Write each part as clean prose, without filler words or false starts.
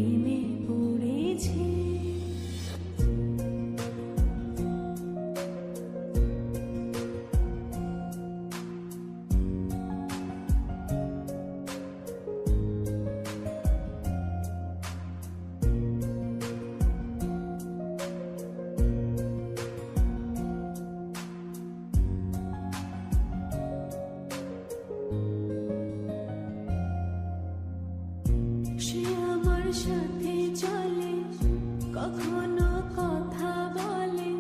প্রেমে পড়েছি। সে আমার সাথে চলে, কখনো কথা বলে,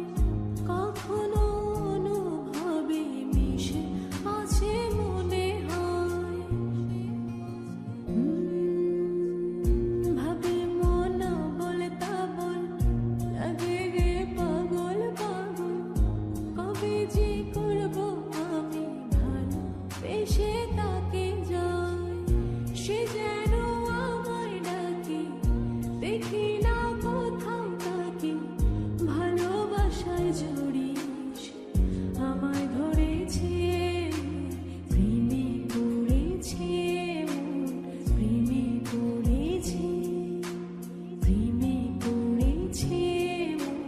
কখনো অনুভবে মিশে আছে মনে হয়। ভাবে মন বলতা বল, লাগে রে পাগল পাগল। কবে যে করবো আমি ভালো বেশে তাকে যায়, সে যেন দেখি না কোথাও তাকে। ভালোবাসায় জড়িস আমায় ধরেছে, প্রেমে পড়েছে মন, প্রেমে পড়েছে, প্রেমে পড়েছে মন,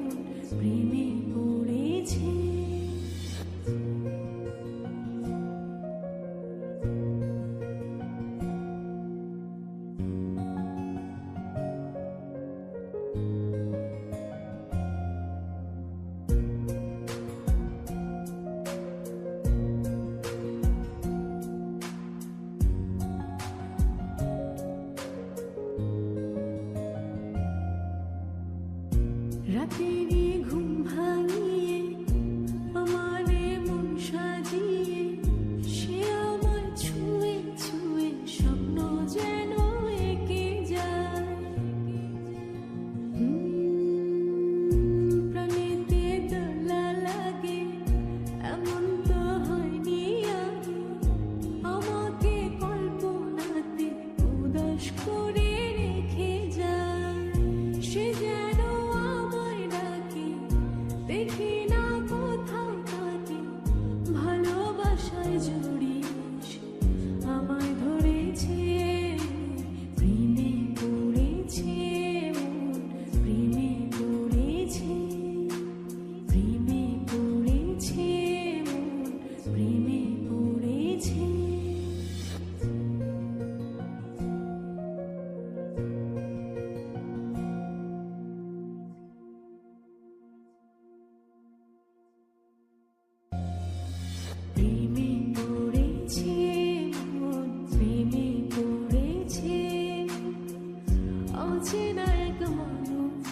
প্রেমে পড়েছে। রাতেরই ঘুম ভাঙিয়ে আমারে মন সাজিয়ে, সে আমায় ছুঁয়ে ছুঁয়ে স্বপ্ন যেন এঁকে যায়। প্রাণেতে দোলা লাগে এমন তো হয়নি আগে, আমাকে কল্পনাতে উদাস করে রেখে যায়। সে যেন দেখি না কোথাও তাকে, ভালোবাসায় জড়িস আমায় ধরেছে, প্রেমে পড়েছে মন, প্রেমে পড়েছে, প্রেমে পড়েছে মন, প্রেমে পড়েছে। প্রেমে পড়েছে মন, প্রেমে পড়েছে, অচেনা এক মানুষ